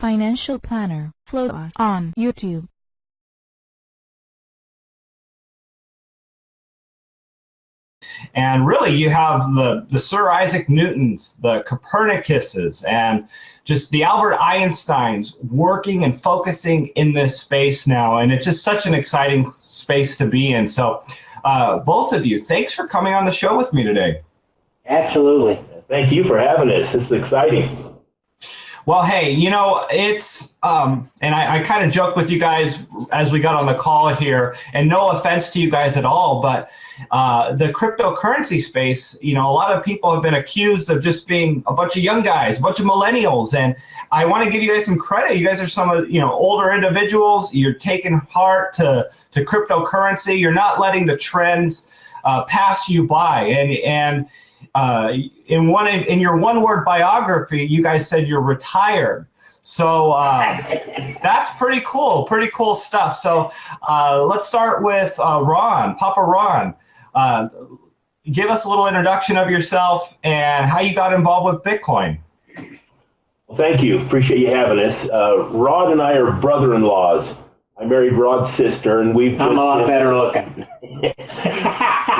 Financial Planner, follow us on YouTube. And really, you have the Sir Isaac Newtons, the Copernicuses, and just the Albert Einsteins working and focusing in this space now. And it's just such an exciting space to be in. So both of you, thanks for coming on the show with me today. Absolutely. Thank you for having us. This is exciting. Well, hey, you know, it's, and I kind of joked with you guys as we got on the call here, and no offense to you guys at all, but the cryptocurrency space, you know, a lot of people have been accused of just being a bunch of young guys, a bunch of millennials, and I want to give you guys some credit. You guys are some of, you know, older individuals. You're taking heart to cryptocurrency. You're not letting the trends pass you by, and in your one-word biography, you guys said you're retired. So that's pretty cool stuff. So let's start with Ron, Papa Ron. Give us a little introduction of yourself and how you got involved with Bitcoin. Well, thank you. Appreciate you having us. Rod and I are brother-in-laws. I married Rod's sister, and I'm a lot better looking.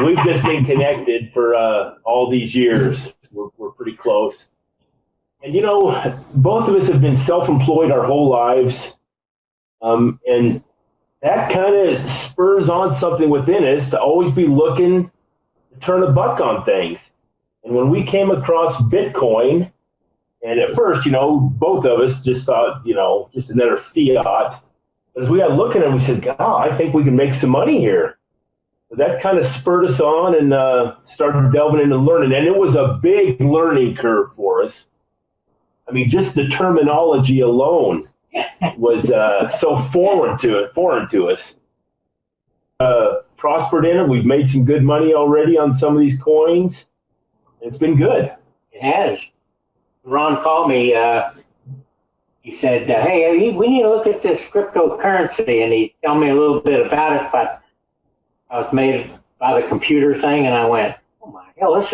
We've just been connected for all these years. We're pretty close. And, you know, both of us have been self-employed our whole lives. And that kind of spurs on something within us to always be looking to turn a buck on things. And when we came across Bitcoin, and at first, you know, both of us just thought, you know, just another fiat. But as we got looking at it, we said, God, I think we can make some money here. So that kind of spurred us on and started delving into learning. And it was a big learning curve for us. I mean, just the terminology alone was so foreign to us. Prospered in it. We've made some good money already on some of these coins. It's been good. It has. Ron called me. He said, hey, we need to look at this cryptocurrency. And he told me a little bit about it, but I was made by the computer thing, and I went, oh my hell, this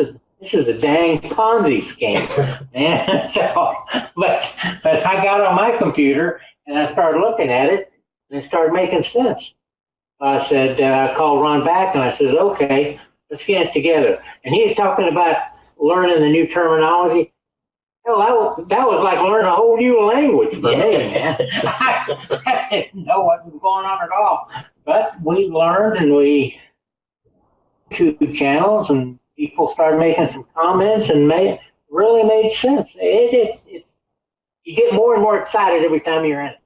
is a dang Ponzi scheme. Man. So, but I got on my computer, and I started looking at it, and it started making sense. I said, I called Ron back, and I said, okay, let's get it together. And he was talking about learning the new terminology. Hell, that was like learning a whole new language for me, man. I didn't know what was going on at all. But we learned, and we YouTube channels, and people started making some comments, and really made sense. You get more and more excited every time you're in it.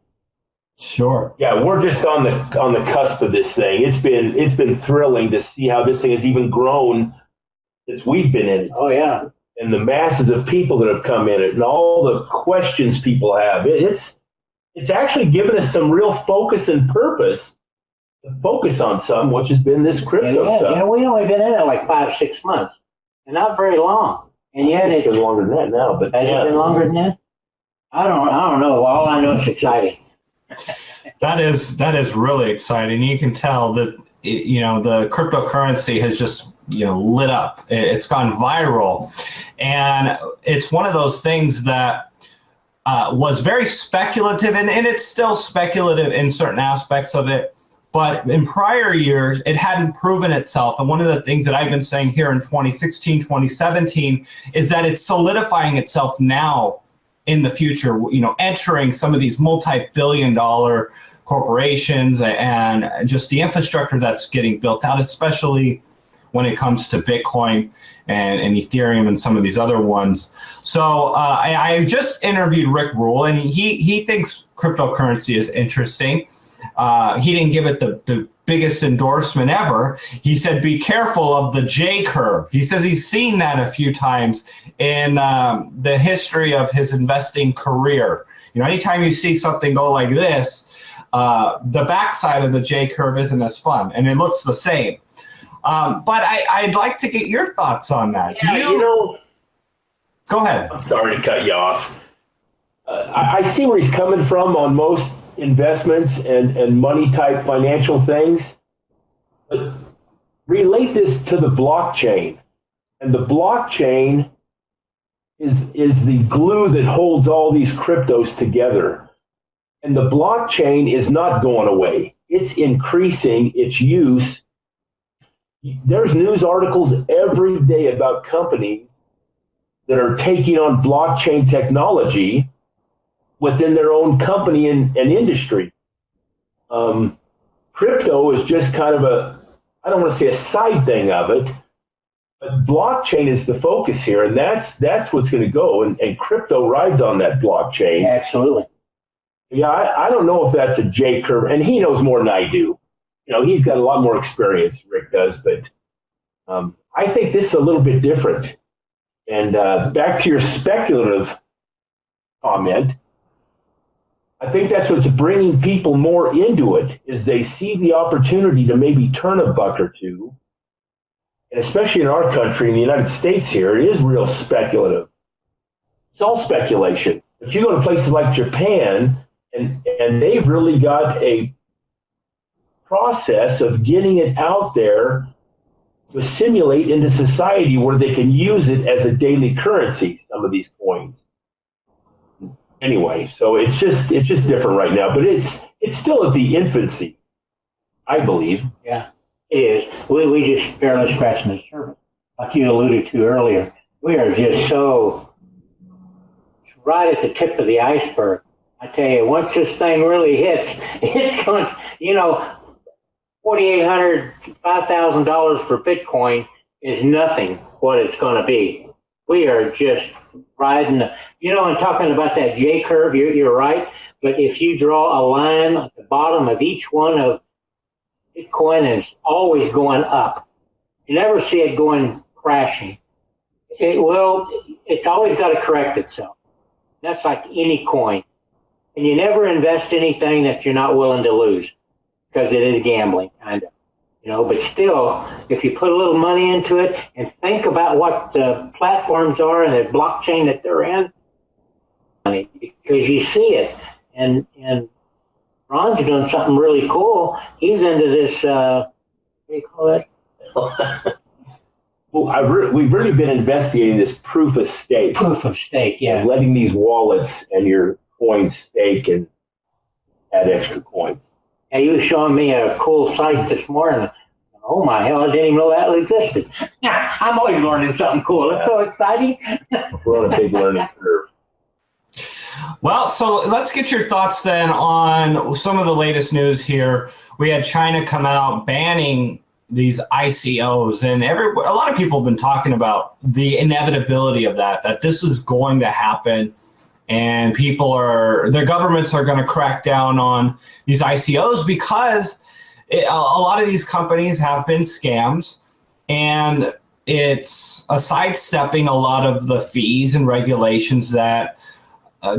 Sure. Yeah, we're just on the cusp of this thing. It's been thrilling to see how this thing has even grown since we've been in it. Oh yeah. And the masses of people that have come in it, and all the questions people have. It's actually given us some real focus and purpose to focus on something, which has been this crypto stuff. Yeah, we've only been in it like 5-6 months, and not very long. And yet it's been longer than that now. But has it been longer than that? I don't know. All I know is exciting. That is really exciting. You can tell that you know, the cryptocurrency has just, you know, lit up. It's gone viral, and it's one of those things that was very speculative, and it's still speculative in certain aspects of it. But in prior years, it hadn't proven itself. And one of the things that I've been saying here in 2016, 2017, is that it's solidifying itself now in the future, you know, entering some of these multi-billion-dollar corporations and just the infrastructure that's getting built out, especially when it comes to Bitcoin and Ethereum and some of these other ones. So I just interviewed Rick Rule, and he thinks cryptocurrency is interesting. He didn't give it the biggest endorsement ever. He said, be careful of the J curve. He says he's seen that a few times in the history of his investing career. You know, anytime you see something go like this, the backside of the J curve isn't as fun, and it looks the same. But I'd like to get your thoughts on that. Yeah, you know, go ahead. I'm sorry to cut you off. I see where he's coming from on most investments and money type financial things. But relate this to the blockchain. And the blockchain is the glue that holds all these cryptos together. And the blockchain is not going away. It's increasing its use. There's news articles every day about companies that are taking on blockchain technology within their own company and industry. Crypto is just kind of I don't want to say a side thing of it, but blockchain is the focus here, and that's what's going to go, and crypto rides on that blockchain. Absolutely. Yeah, I don't know if that's a J curve, and he knows more than I do. He's got a lot more experience, Rick does, but I think this is a little bit different. And back to your speculative comment, I think that's what's bringing people more into it, is they see the opportunity to maybe turn a buck or two. And especially in our country, in the United States here, it is real speculative. It's all speculation. But you go to places like Japan, and they've really got a process of getting it out there to assimilate into society where they can use it as a daily currency, some of these coins. Anyway, so it's just different right now, but it's still at the infancy, I believe. Yeah, it is. We just barely scratching the surface. Like you alluded to earlier, we are just so right at the tip of the iceberg. I tell you, once this thing really hits, it's going, $4,800, $5,000 for Bitcoin is nothing what it's going to be. We are just riding, and talking about that J curve, you're right. But if you draw a line at the bottom of each one of Bitcoin, is always going up. You never see it going crashing. It's always got to correct itself. That's like any coin. And you never invest anything that you're not willing to lose, because it is gambling, kind of. But still, if you put a little money into it and think about what the platforms are and the blockchain that they're in, because you see it. And Ron's doing something really cool. He's into this, what do you call it? Well, we've really been investigating this proof of stake. Proof of stake, yeah. Letting these wallets and your coins stake and add extra coins. Yeah, he was showing me a cool site this morning. Oh my hell, I didn't even know that existed. I'm always learning something cool. It's so exciting. We're on a big learning curve. Well, so let's get your thoughts then on some of the latest news here. We had China come out banning these ICOs, and a lot of people have been talking about the inevitability of that this is going to happen, and their governments are going to crack down on these ICOs because a lot of these companies have been scams, and it's sidestepping a lot of the fees and regulations that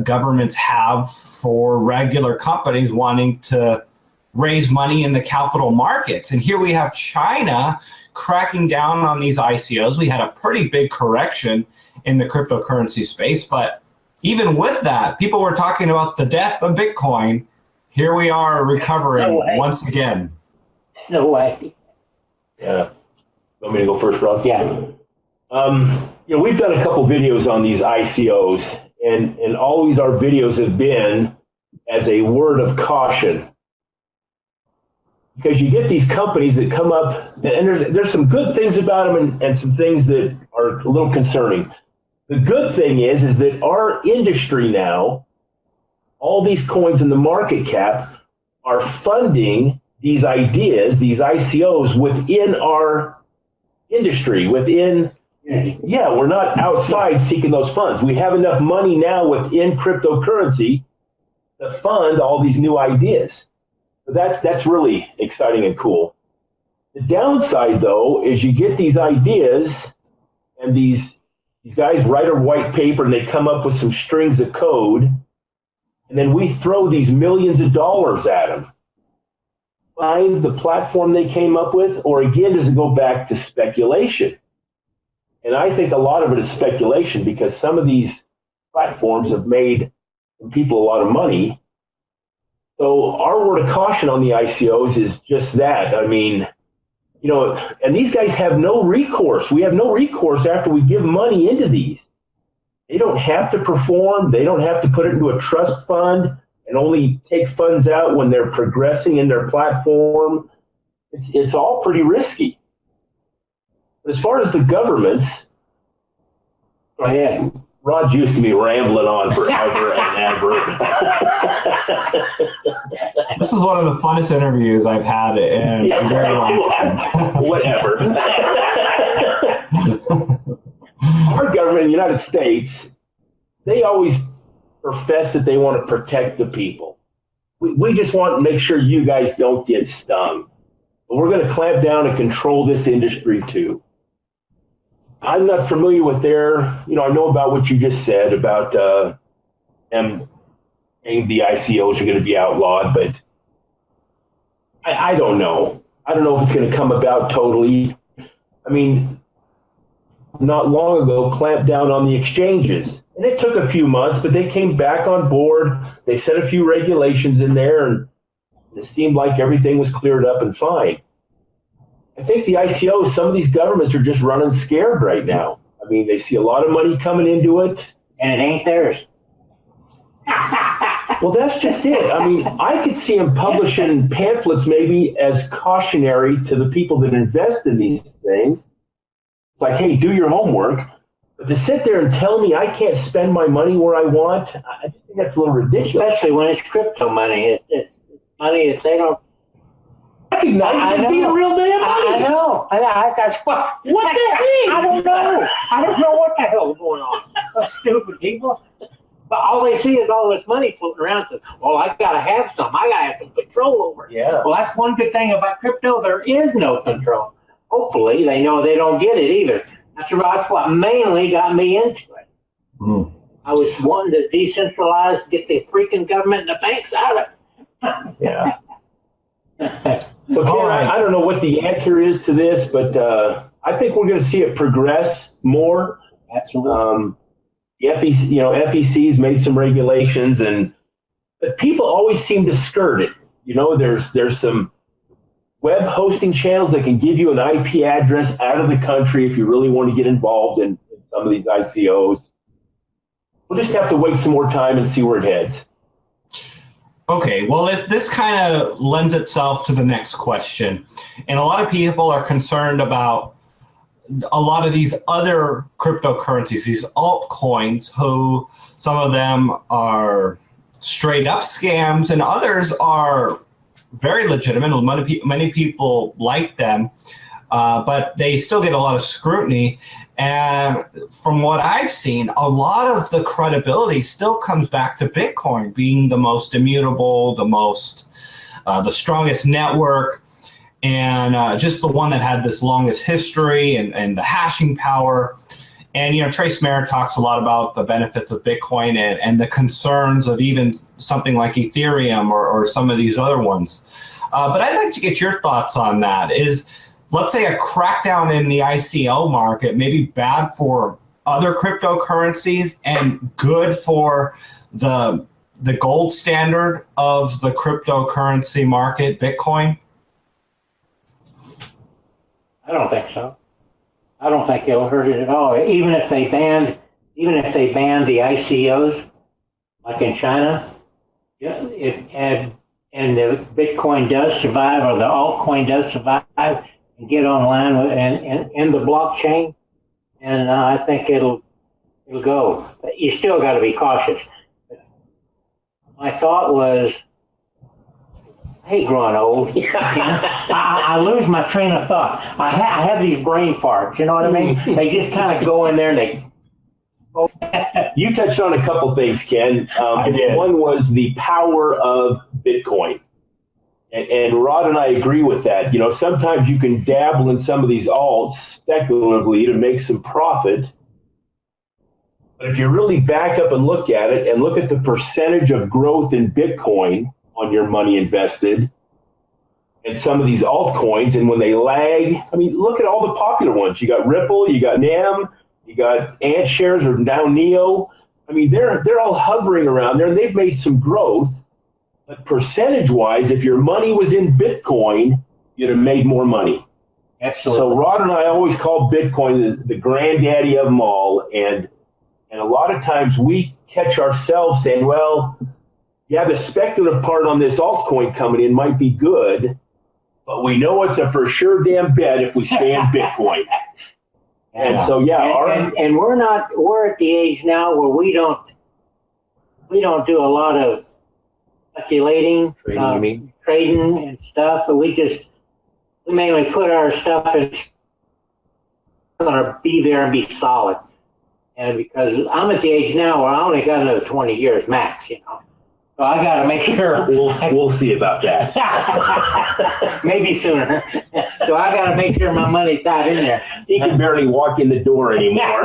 governments have for regular companies wanting to raise money in the capital markets. And here we have China cracking down on these ICOs. We had a pretty big correction in the cryptocurrency space, but even with that, people were talking about the death of Bitcoin. Here we are recovering once again. No way. Yeah. Want me to go first, Rob? Yeah. We've done a couple videos on these ICOs, and always our videos have been as a word of caution. Because you get these companies that come up, and there's some good things about them and some things that are a little concerning. The good thing is that our industry now, all these coins in the market cap, are funding these ideas, these ICOs within our industry, we're not outside seeking those funds. We have enough money now within cryptocurrency to fund all these new ideas. So that's really exciting and cool. The downside, though, is you get these ideas, and these guys write a white paper, and they come up with some strings of code, and then we throw these millions of dollars at them. Find the platform they came up with, or again, does it go back to speculation? And I think a lot of it is speculation, because some of these platforms have made people a lot of money. So our word of caution on the ICOs is just that. I mean, and these guys have no recourse. We have no recourse after we give money into these. They don't have to perform. They don't have to put it into a trust fund and only take funds out when they're progressing in their platform, it's all pretty risky. But as far as the governments, go ahead. Rod used to be rambling on forever and ever. This is one of the funnest interviews I've had in a very long time. Whatever. Our government in the United States, they always profess that they want to protect the people. We just want to make sure you guys don't get stung. But we're going to clamp down and control this industry too. I'm not familiar with I know about what you just said about them saying the ICOs are going to be outlawed, but I don't know. I don't know if it's going to come about totally. I mean, not long ago, clamped down on the exchanges. And it took a few months, but they came back on board. They set a few regulations in there, and it seemed like everything was cleared up and fine. I think the ICOs, some of these governments are just running scared right now. I mean, they see a lot of money coming into it. And it ain't theirs. Well, that's just it. I mean, I could see them publishing pamphlets maybe as cautionary to the people that invest in these things. It's like, hey, do your homework. But to sit there and tell me I can't spend my money where I want, I just think that's a little ridiculous. Especially when it's crypto money. It's money that they don't recognize it being real damn money. I know. That's what the heck? I don't know. I don't know what the hell is going on. Those stupid people. But all they see is all this money floating around. Says, well, I got to have some. I got to have some control over it. Yeah. Well, that's one good thing about crypto. There is no control. Hopefully, they know they don't get it either. That's what mainly got me into it. Mm. I was wanting to decentralize, get the freaking government and the banks out of it. Yeah. So, Ken, I don't know what the answer is to this, but I think we're going to see it progress more. Absolutely. The FEC's made some regulations, but people always seem to skirt it. There's some web hosting channels that can give you an IP address out of the country if you really want to get involved in some of these ICOs. We'll just have to wait some more time and see where it heads. Okay, well, this kind of lends itself to the next question. And a lot of people are concerned about a lot of these other cryptocurrencies, these altcoins, who some of them are straight up scams and others are very legitimate. Many people like them, but they still get a lot of scrutiny. And from what I've seen, a lot of the credibility still comes back to Bitcoin being the most immutable, the strongest network, and just the one that had this longest history and the hashing power. And, Trace Mayer talks a lot about the benefits of Bitcoin and the concerns of even something like Ethereum or some of these other ones. But I'd like to get your thoughts on that. Is, let's say, a crackdown in the ICO market may be bad for other cryptocurrencies and good for the gold standard of the cryptocurrency market, Bitcoin? I don't think so. I don't think it'll hurt it at all. Even if they banned the ICOs, like in China, and the Bitcoin does survive, or the altcoin does survive, and get online and the blockchain, and I think it'll go. But you still got to be cautious. My thought was, I hate growing old. I lose my train of thought. I have these brain farts. You know what I mean? They just kind of go in there and they. You touched on a couple things, Ken. I did. One was the power of Bitcoin. And Rod and I agree with that. Sometimes you can dabble in some of these alts speculatively to make some profit. But if you really back up and look at it and look at the percentage of growth in Bitcoin on your money invested and some of these altcoins, and when they lag, look at all the popular ones. You got Ripple, you got NAM, you got AntShares or now Neo. They're all hovering around there, and they've made some growth. But percentage-wise, if your money was in Bitcoin, you'd have made more money. Absolutely. So Rod and I always call Bitcoin the granddaddy of them all. And a lot of times we catch ourselves saying, well, yeah, the speculative part on this altcoin coming in might be good, but we know it's a for sure damn bet if we stay in Bitcoin. And so, yeah, and we're at the age now where we don't do a lot of speculating, trading and stuff, but we mainly put our stuff in, going to be there and be solid. And because I'm at the age now where I only got another 20 years max, you know. So I got to make sure. We'll see about that. Maybe sooner. So I got to make sure my money's tied in there. He can barely walk in the door anymore.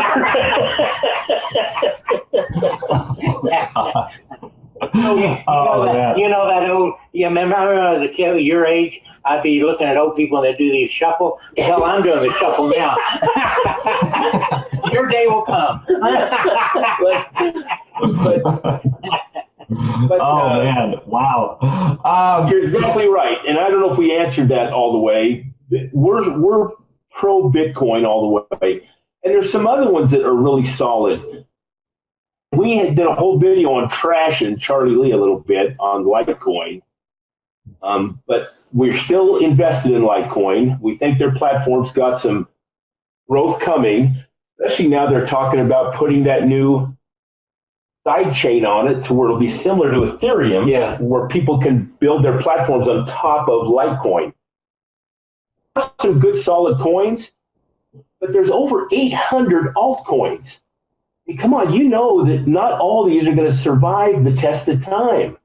You know that old, remember when I was a kid your age, I'd be looking at old people that do these shuffle. Hell, I'm doing the shuffle now. Your day will come. But, man, wow. You're exactly right. And I don't know if we answered that all the way. We're pro Bitcoin all the way. And there's some other ones that are really solid. We did a whole video on trashing Charlie Lee a little bit on Litecoin. But we're still invested in Litecoin. We think their platform's got some growth coming, especially now they're talking about putting that new side chain on it to where it'll be similar to Ethereum, where people can build their platforms on top of Litecoin. Some good solid coins, but there's over 800 altcoins. I mean, come on, you know that not all these are going to survive the test of time.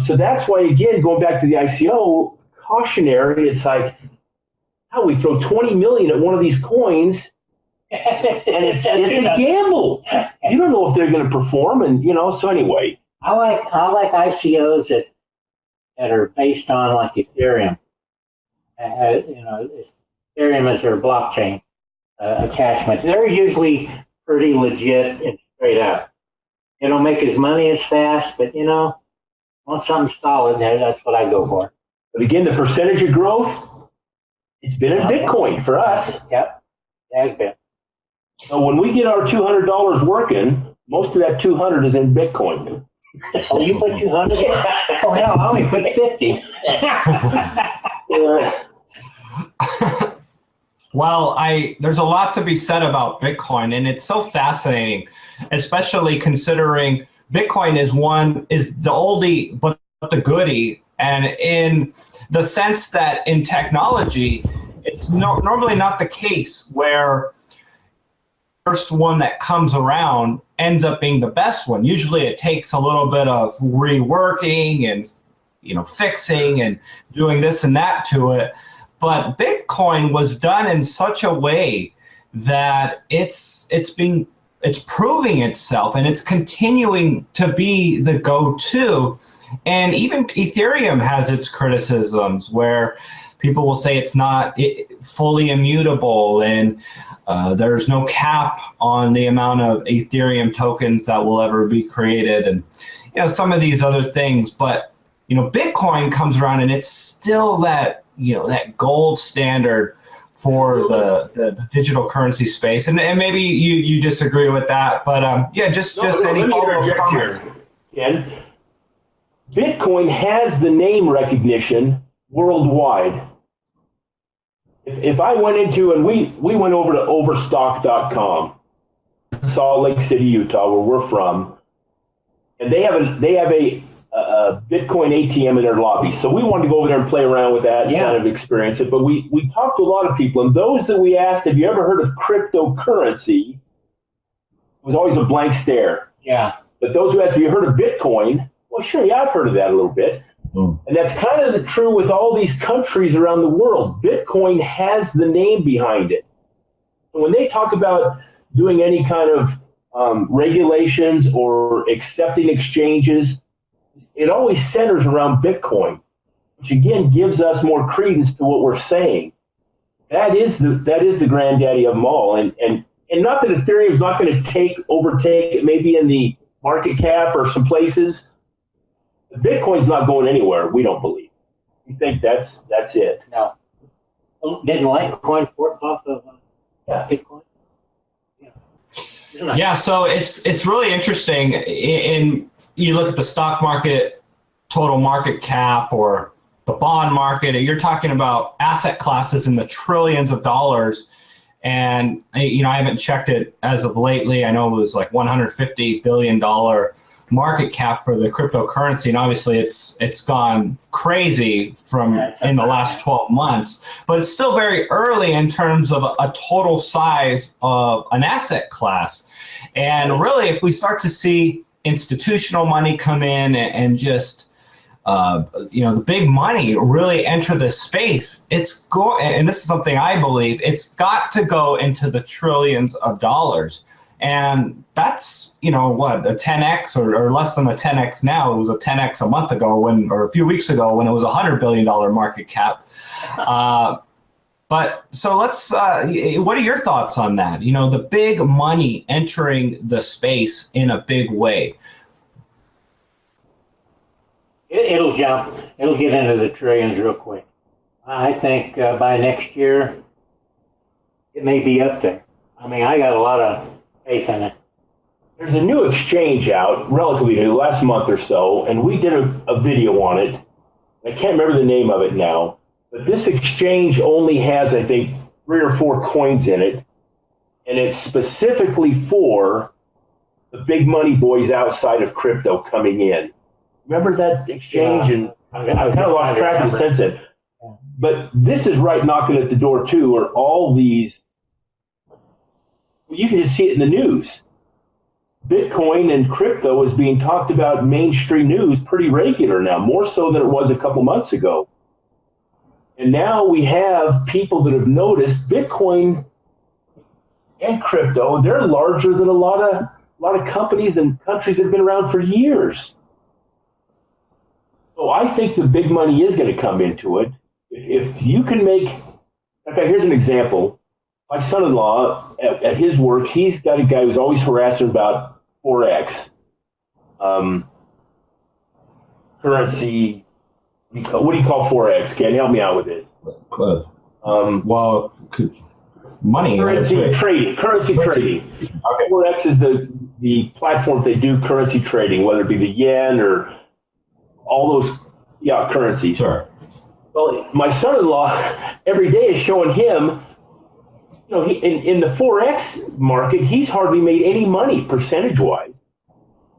So that's why, again, going back to the ICO, cautionary, it's like, how we throw 20 million at one of these coins, and it's a gamble. You don't know if they're going to perform, and so anyway. I like ICOs that are based on like Ethereum. Ethereum is their blockchain attachment. They're usually pretty legit and straight up. They don't make as money as fast, but want something solid there, that's what I go for. But again, the percentage of growth, it's been in Bitcoin for us. Yep, it has been. So when we get our $200 working, most of that 200 is in Bitcoin. Oh, you put 200? Oh, hell, I only put 50. Well, there's a lot to be said about Bitcoin, and it's so fascinating, especially considering Bitcoin is the oldie but the goodie, and in the sense that in technology, it's normally not the case where the first one that comes around ends up being the best one. Usually it takes a little bit of reworking and fixing and doing this and that to it. But Bitcoin was done in such a way that it's proving itself, and it's continuing to be the go-to. And even Ethereum has its criticisms where people will say it's not fully immutable, and there's no cap on the amount of Ethereum tokens that will ever be created, and some of these other things. But Bitcoin comes around, and it's still that that gold standard for the digital currency space. And maybe you disagree with that, but just any follow-up comments. Ken, Bitcoin has the name recognition worldwide. If I went into, and we went over to Overstock.com, Salt Lake City, Utah, where we're from, and they have a Bitcoin ATM in their lobby. So we wanted to go over there and play around with that and kind of experience it. But we talked to a lot of people, and those that we asked, have you ever heard of cryptocurrency? It was always a blank stare. Yeah. But those who asked, have you heard of Bitcoin? Well, sure, yeah, I've heard of that a little bit. And that's kind of true with all these countries around the world. Bitcoin has the name behind it. So when they talk about doing any kind of regulations or accepting exchanges, it always centers around Bitcoin, which again gives us more credence to what we're saying. That is the granddaddy of them all. And not that Ethereum is not going to overtake it, maybe in the market cap or some places. Bitcoin's not going anywhere, we don't believe. We think that's it. No. Didn't Litecoin fork off of Bitcoin? Yeah, so it's really interesting. In you look at the stock market, total market cap, or the bond market, you're talking about asset classes in the trillions of dollars. And, you know, I haven't checked it as of lately. I know it was like $150 billion market cap for the cryptocurrency. And obviously it's gone crazy in the last 12 months, but it's still very early in terms of a total size of an asset class. And really, if we start to see institutional money come in and just, you know, the big money really enter this space, and this is something I believe, it's got to go into the trillions of dollars. And that's, you know, what, a 10x or less than a 10x now. It was a 10x a month ago or a few weeks ago when it was a $100 billion market cap. But so let's, what are your thoughts on that? You know, the big money entering the space in a big way. It'll jump. It'll get into the trillions real quick. I think by next year, it may be up there. I mean, I got a lot of faith in it. There's a new exchange out, relatively new, last month or so, and we did a video on it. I can't remember the name of it now, but this exchange only has, I think, 3 or 4 coins in it, and it's specifically for the big money boys outside of crypto coming in. Remember that exchange? Yeah. And I've kind of lost track of it since then. But this is right knocking at the door too, where all these, you can just see it in the news. Bitcoin and crypto is being talked about in mainstream news pretty regular now, more so than it was a couple months ago. And now we have people that have noticed Bitcoin and crypto, they're larger than a lot of companies and countries that have been around for years. So I think the big money is going to come into it. If you can make, okay, here's an example. My son-in-law, at his work, he's got a guy who's always harassing about Forex, currency. What do you call Forex? Ken, help me out with this. Well, money. Currency trading. Okay. Forex is the platform they do currency trading, whether it be the yen or all those currencies. Sure. Well, my son-in-law every day is showing him, you know, in the Forex market, he's hardly made any money percentage-wise.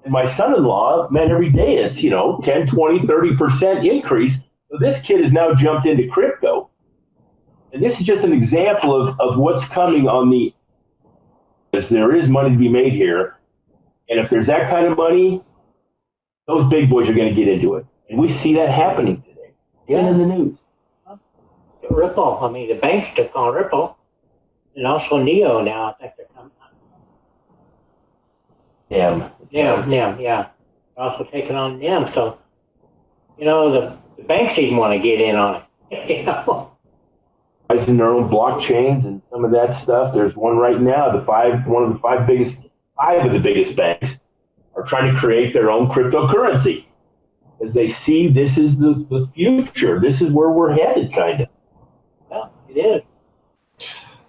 And my son-in-law, man, every day it's, you know, 10, 20, 30% increase. So this kid has now jumped into crypto. And this is just an example of what's coming on the, as there is money to be made here. And if there's that kind of money, those big boys are going to get into it. And we see that happening today, even in the news. Ripple, I mean, the banks took on Ripple. And also Neo now, I think they're coming out. NEM, yeah. They're also taking on NEM. So, you know, the banks even want to get in on it. You know? In their own blockchains and some of that stuff. There's one right now, one of the five of the biggest banks are trying to create their own cryptocurrency, as they see this is the future. This is where we're headed, kind of. Yeah, it is.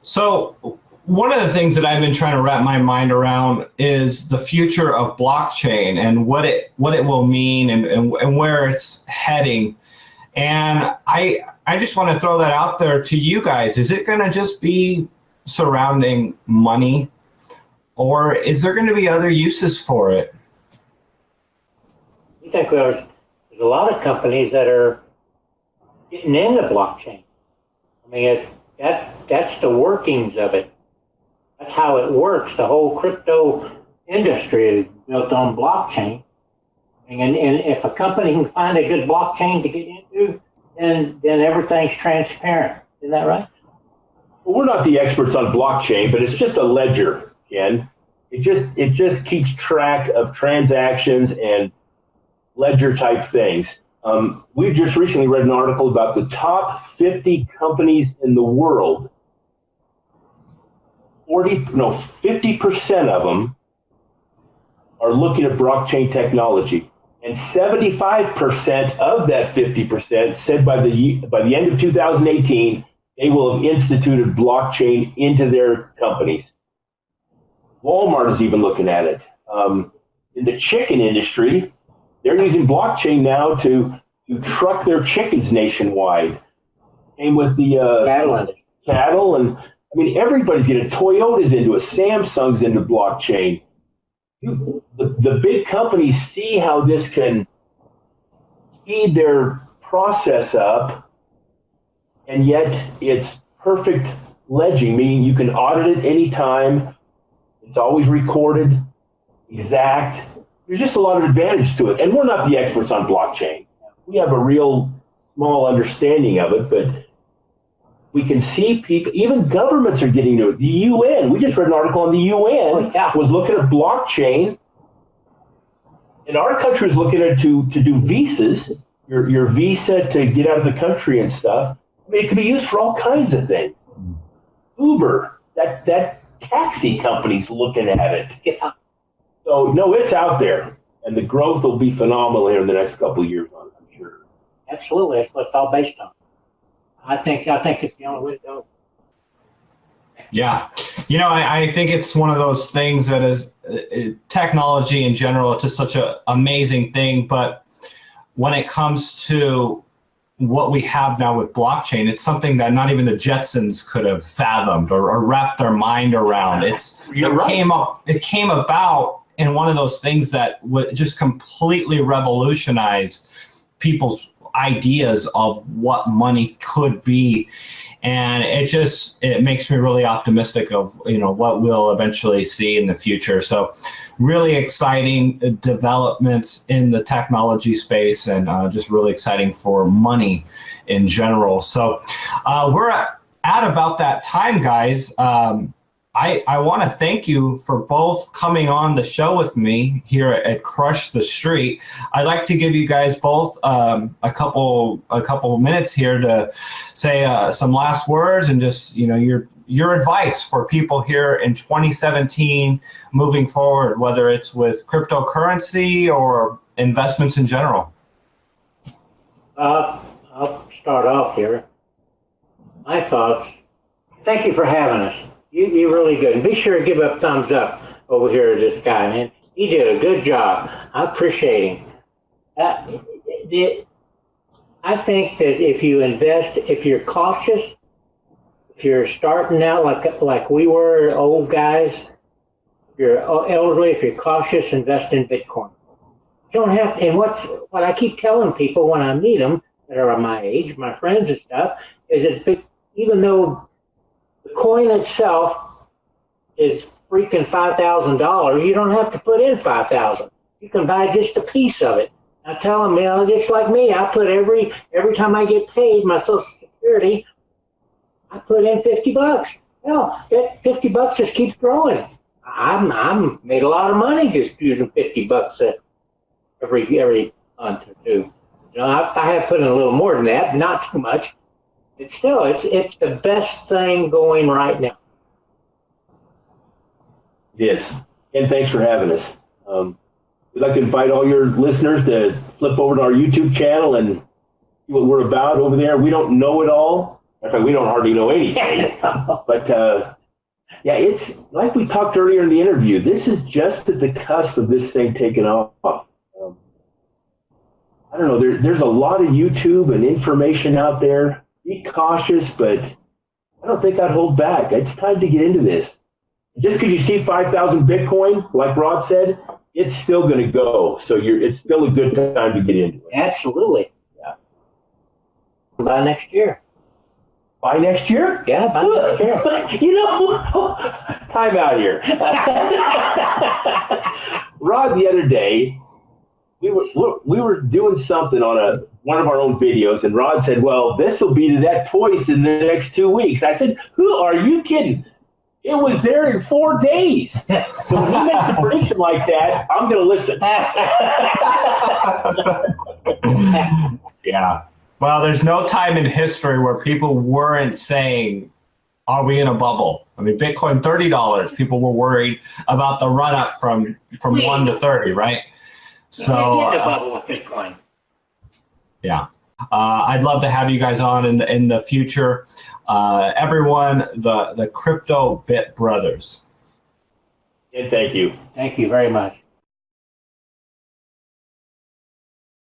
So one of the things that I've been trying to wrap my mind around is the future of blockchain and what it will mean and where it's heading. And I just want to throw that out there to you guys. Is it going to just be surrounding money, or is there going to be other uses for it? I think there's a lot of companies that are getting into blockchain. I mean, that's the workings of it. That's how it works. The whole crypto industry is built on blockchain. And if a company can find a good blockchain to get into, then everything's transparent. Isn't that right? Well, we're not the experts on blockchain, but it's just a ledger, Ken. It just keeps track of transactions and ledger type things. We've just recently read an article about the top 50 companies in the world. 50% of them are looking at blockchain technology, and 75% of that 50% said by the end of 2018 they will have instituted blockchain into their companies. Walmart is even looking at it. In the chicken industry, They're using blockchain now to truck their chickens nationwide. Same with the cattle, and I mean, everybody's getting Toyota's into it, Samsung's into blockchain. The big companies see how this can speed their process up, and yet it's perfect ledging, meaning you can audit it anytime. It's always recorded, exact. There's just a lot of advantage to it. And we're not the experts on blockchain. We have a real small understanding of it, but we can see people, even governments are getting to it. The UN, we just read an article on the UN, was looking at blockchain. And our country was looking at to do visas, your visa to get out of the country and stuff. I mean, it could be used for all kinds of things. Uber, that taxi company's looking at it. Yeah. So, no, it's out there. And the growth will be phenomenal here in the next couple of years, I'm sure. Absolutely. That's what it's all based on. I think it's the only way to go. Yeah. You know, I think it's one of those things that is technology in general, it's just such an amazing thing. But when it comes to what we have now with blockchain, it's something that not even the Jetsons could have fathomed or wrapped their mind around. It came about in one of those things that would just completely revolutionize people's ideas of what money could be. And it makes me really optimistic of, you know, what we'll eventually see in the future. So really exciting developments in the technology space, and just really exciting for money in general. So we're at about that time, guys. I want to thank you for both coming on the show with me here at Crush the Street. I'd like to give you guys both a couple minutes here to say some last words and just, you know, your advice for people here in 2017 moving forward, whether it's with cryptocurrency or investments in general. I'll start off here. My thoughts. Thank you for having us. You're really good. And be sure to give a thumbs up over here to this guy, man. He did a good job. I appreciate him. I think that if you invest, if you're cautious, if you're starting out like we were, old guys, if you're elderly, if you're cautious, invest in Bitcoin. You don't have to, and what I keep telling people when I meet them that are my age, my friends and stuff, is that even though the coin itself is freaking $5,000, you don't have to put in $5,000. You can buy just a piece of it. I tell them, you know, just like me, I put every time I get paid my Social Security, I put in $50. Well, that $50 just keeps growing. I'm made a lot of money just using $50 every month or two. You know, I have put in a little more than that, not too much. But still, it's the best thing going right now. Yes, and thanks for having us. We'd like to invite all your listeners to flip over to our YouTube channel and see what we're about over there. We don't know it all. In fact, we don't hardly know anything. But yeah, it's like we talked earlier in the interview. This is just at the cusp of this thing taking off. I don't know. There's a lot of YouTube and information out there. Be cautious, but I don't think I'd hold back. It's time to get into this. Just because you see 5,000 Bitcoin, like Rod said, it's still going to go. So it's still a good time to get into it. Absolutely. Yeah. By next year. By next year? Yeah, by next year. You know, time out here. Rod, the other day, we were doing something on one of our own videos, and Rod said, well, this will be to that twice in the next 2 weeks. I said, who are you kidding? It was there in 4 days. So when he makes a prediction like that, I'm going to listen. Yeah. Well, there's no time in history where people weren't saying, are we in a bubble? I mean, Bitcoin, $30. People were worried about the run up from 1 to 30, right? So a bubble with Bitcoin. Yeah. I'd love to have you guys on in the future. Everyone, the Crypto Bit Brothers. And thank you. Thank you very much.